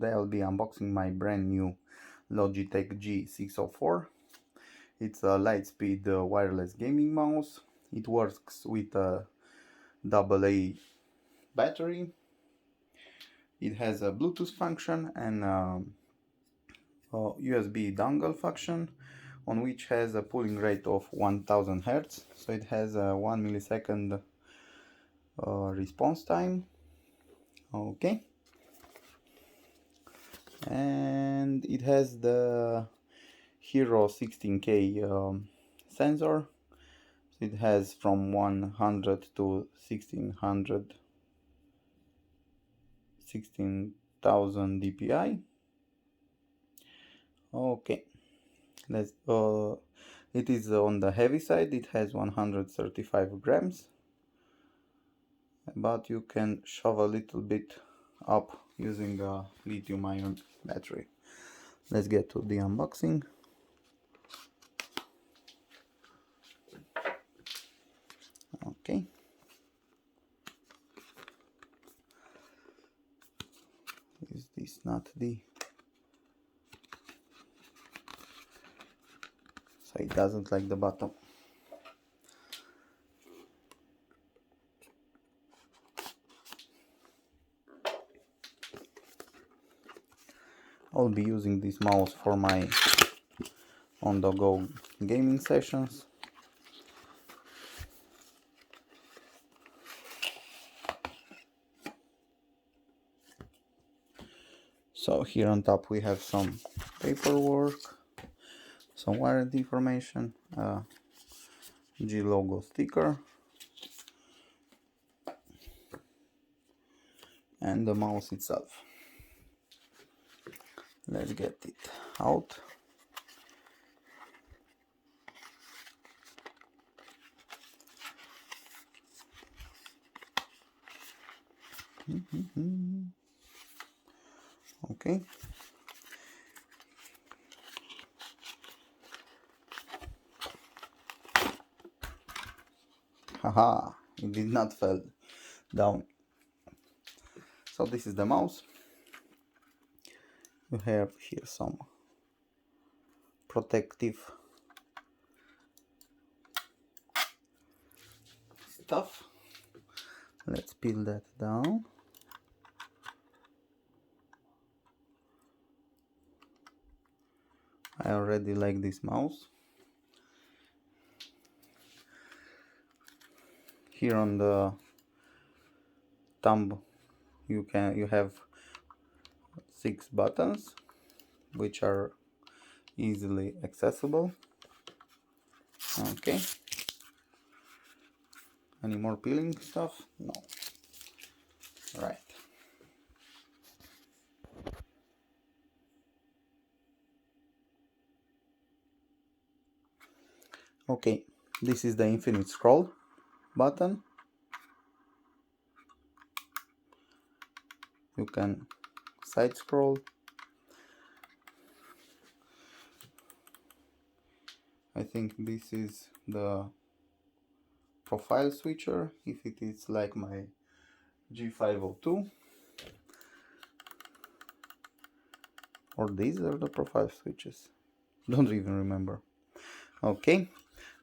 Today I'll be unboxing my brand new Logitech G604. It's a LightSpeed wireless gaming mouse. It works with a AA battery. It has a Bluetooth function and a USB dongle function, on which has a pulling rate of 1000 Hz. So it has a 1 millisecond response time. Okay. And it has the Hero 16K sensor. So it has from 100 to 1600 16,000 dpi. Okay, let's it is on the heavy side. It has 135 grams, but you can shove a little bit up using a lithium-ion battery. Let's get to the unboxing. Okay. Is this not the... So it doesn't like the bottom. I'll be using this mouse for my on-the-go gaming sessions. So here on top we have some paperwork, some warranty information, G logo sticker, and the mouse itself. Let's get it out. Okay. Haha, it did not fall down. So this is the mouse. You have here some protective stuff. Let's peel that down. I already like this mouse. Here on the thumb you have 6 buttons, which are easily accessible. Okay. Any more peeling stuff? No. Right. Okay, this is the infinite scroll button. You can side scroll. I think this is the profile switcher, if it is like my G502. Or these are the profile switches. Don't even remember. Okay,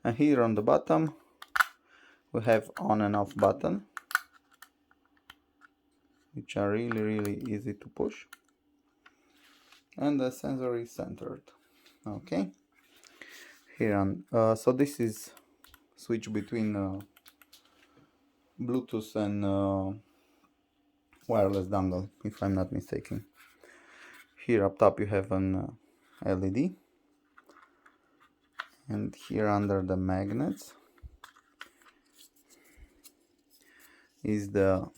and here on the bottom we have on and off button, which are really easy to push, and the sensor is centered. Okay, here on so this is switch between Bluetooth and wireless dongle, if I'm not mistaken. Here up top you have an LED, and here under the magnets is the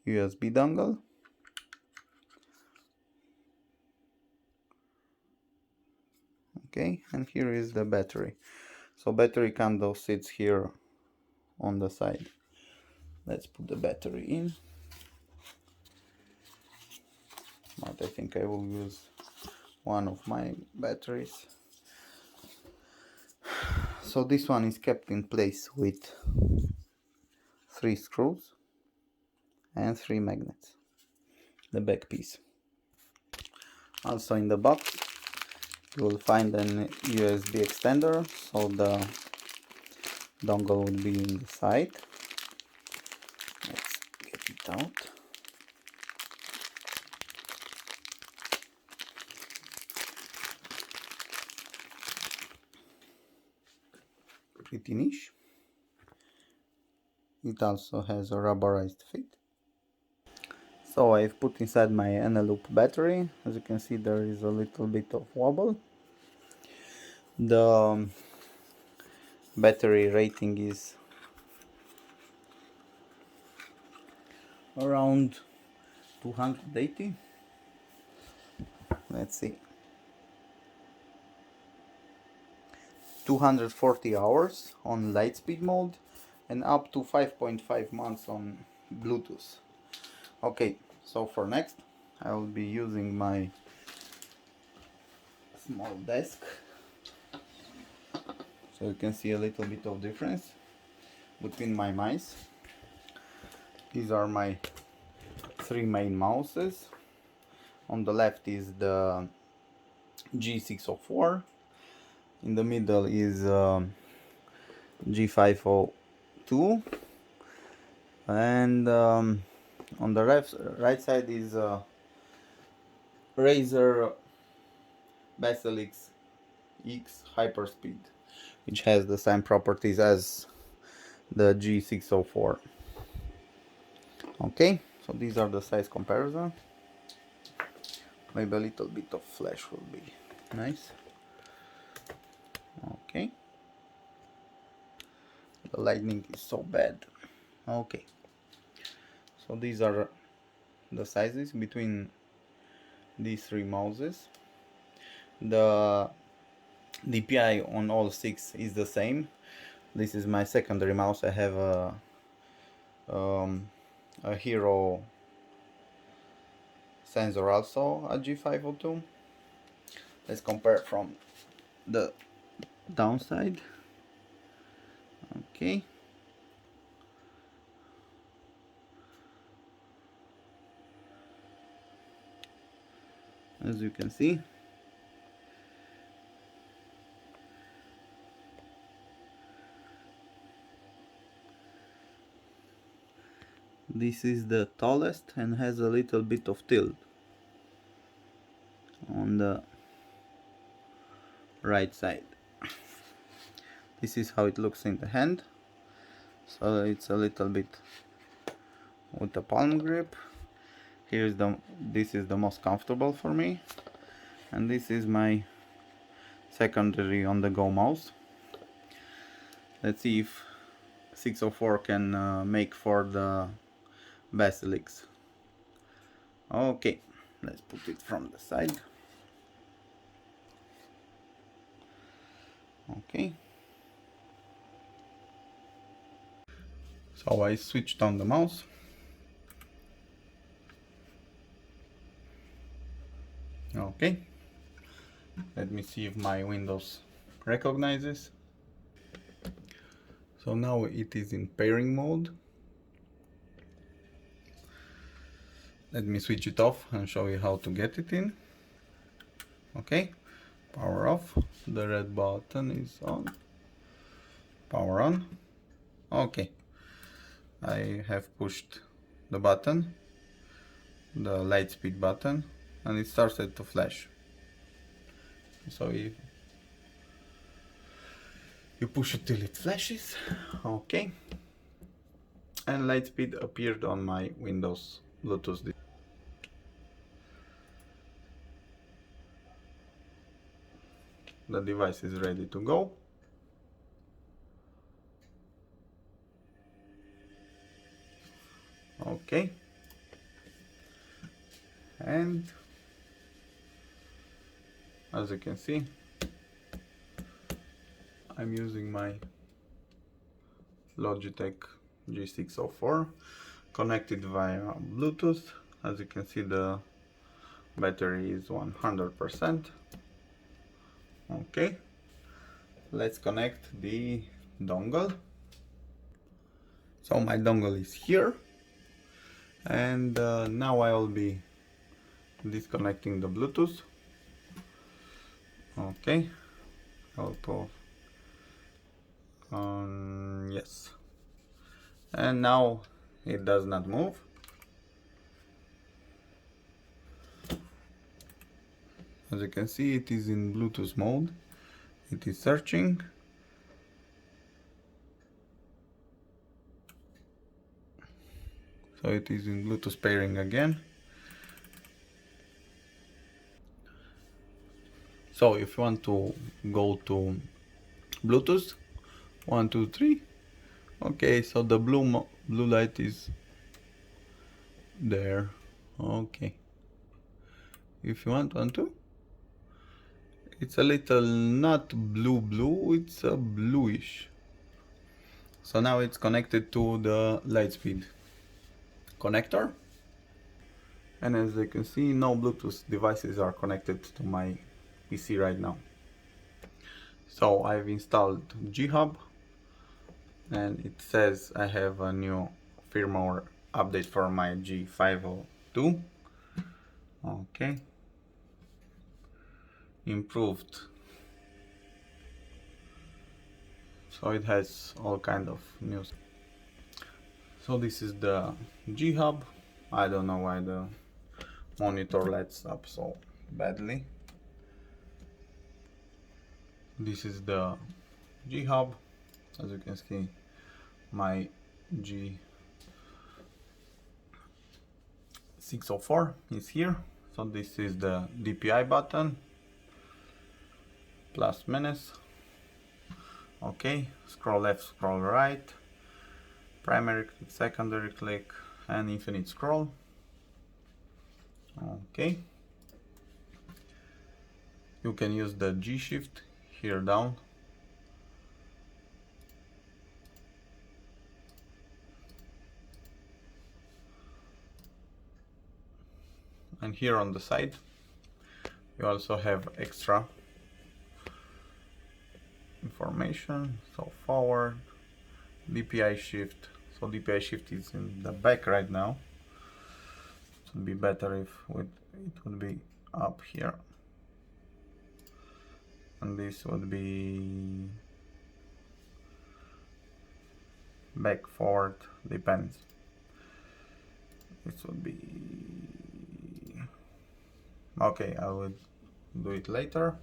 USB dongle. Okay, and here is the battery. So battery candle sits here on the side. Let's put the battery in. But I think I will use one of my batteries. So this one is kept in place with 3 screws and 3 magnets. the back piece. Also in the box you will find an USB extender, so the dongle will be in the side. Let's get it out. Pretty niche. It also has a rubberized fit. So I've put inside my Eneloop battery. As you can see, there is a little bit of wobble. The battery rating is around 280. Let's see. 240 hours on LightSpeed mode and up to 5.5 months on Bluetooth. Okay, so for next I will be using my small desk, so you can see a little bit of difference between my mice. These are my three main mouses. On the left is the G604, in the middle is G502, and on the right side is Razer Basilisk X HyperSpeed, which has the same properties as the G604. Okay, so these are the size comparison. Maybe a little bit of flash will be nice. Okay, the lighting is so bad. Okay, so these are the sizes between these three mouses. The DPI on all six is the same. This is my secondary mouse. I have a Hero sensor, also a G502. Let's compare from the downside. Okay, as you can see, this is the tallest and has a little bit of tilt on the right side. This is how it looks in the hand. So it's a little bit with the palm grip. This is the most comfortable for me, and this is my secondary on the go mouse. Let's see if 604 can make for the Basilisk. Okay, let's put it from the side. Okay, so I switched on the mouse. Okay, let me see if my Windows recognizes. So now it is in pairing mode. Let me switch it off and show you how to get it in. Okay, power off, the red button is on, power on. Okay, I have pushed the button, the LightSpeed button, and it started to flash. So if you push it till it flashes. Okay, and LightSpeed appeared on my Windows Bluetooth. The device is ready to go. Okay, and as you can see, I'm using my Logitech G604 connected via Bluetooth. As you can see, the battery is 100%. Okay, let's connect the dongle. So my dongle is here, and now I will be disconnecting the Bluetooth. Okay, auto yes, and now it does not move. As you can see, it is in Bluetooth mode. It is searching. So it is in Bluetooth pairing again. So if you want to go to Bluetooth, 1, 2, 3. Okay, so the blue light is there. Okay. If you want 1, 2. It's a little not blue, it's a bluish. So now it's connected to the LightSpeed connector. And as you can see, no Bluetooth devices are connected to my PC right now. So I've installed G-Hub, and it says I have a new firmware update for my G502. Okay. Improved. So it has all kind of news. So this is the G-Hub. I don't know why the monitor lights up so badly. This is the G-Hub. As you can see, my G604 is here. So this is the DPI button, plus minus. Okay, scroll left, scroll right, primary click, secondary click, and infinite scroll. Okay, you can use the G shift here down. And here on the side, you also have extra information. So forward, DPI shift. So DPI shift is in the back right now. It would be better if it would be up here. And this would be back, forward, depends. This would be okay. I will do it later.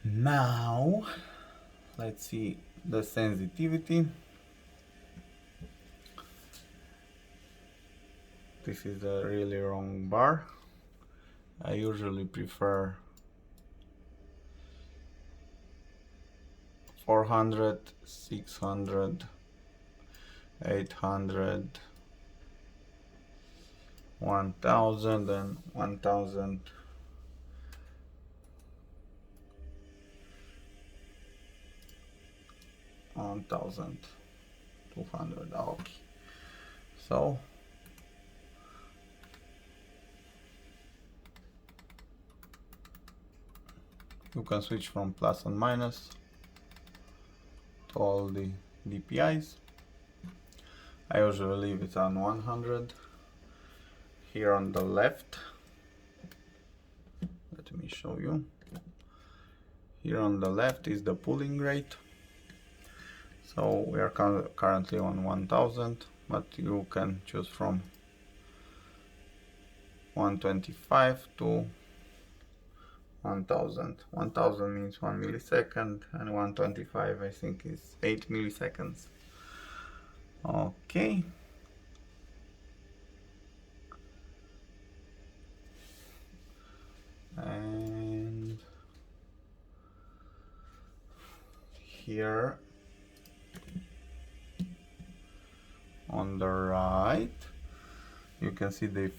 Now let's see the sensitivity. This is a really wrong bar. I usually prefer 400, 600, 800, 1000 and 1000. 1200. Okay, so you can switch from plus and minus to all the DPIs. I usually leave it on 100. Here on the left, let me show you. Here on the left is the pooling rate. So we are currently on 1000, but you can choose from 125 to 1000. 1000 means 1 millisecond, and 125 I think is 8 milliseconds. Okay. And here on the right you can see the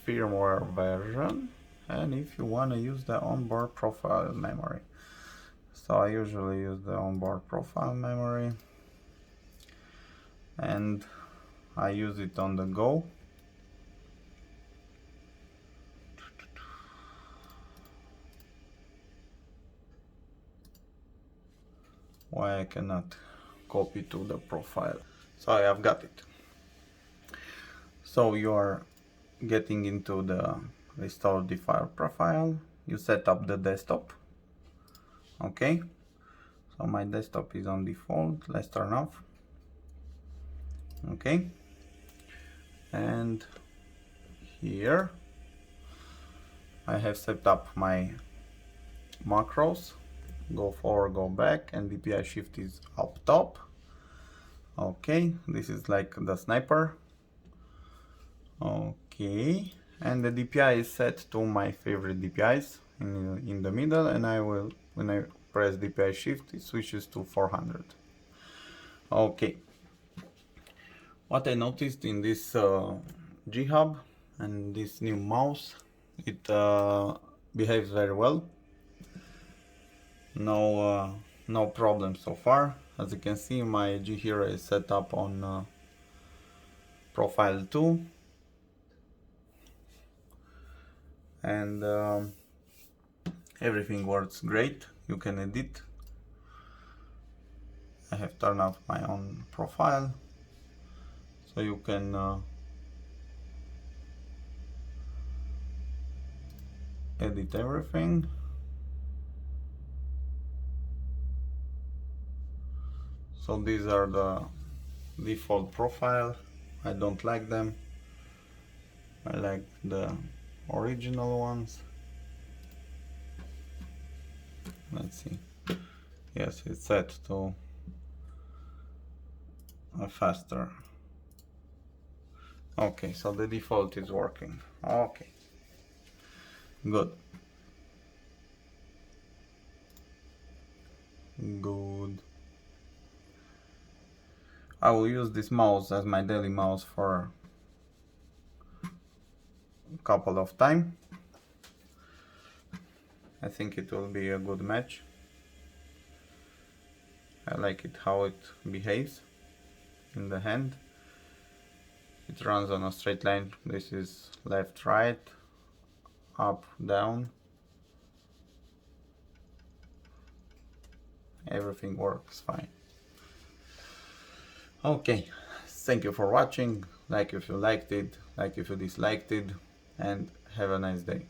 firmware version, and if you want to use the onboard profile memory. So I usually use the onboard profile memory, and I use it on the go. Why I cannot copy to the profile? So I have got it. So your getting into the restore default profile, you set up the desktop. Okay, so my desktop is on default. Let's turn off. Okay, and here I have set up my macros. Go forward, go back, and DPI shift is up top. Okay, this is like the sniper. Okay, and the DPI is set to my favorite DPIs in the middle, and I will, when I press DPI shift, it switches to 400. Okay, what I noticed in this G Hub and this new mouse, it behaves very well. No problem so far. As you can see, my G Hero is set up on profile 2, and everything works great. You can edit. I have turned off my own profile, so you can edit everything. So these are the default profile. I don't like them. I like the original ones. Let's see. Yes, it's set to a faster. Okay, so the default is working. Okay, good. Good. I will use this mouse as my daily mouse for a couple of time. I think it will be a good match. I like it how it behaves in the hand. It runs on a straight line. This is left, right, up, down. Everything works fine. Okay, thank you for watching. Like if you liked it, like if you disliked it, and have a nice day.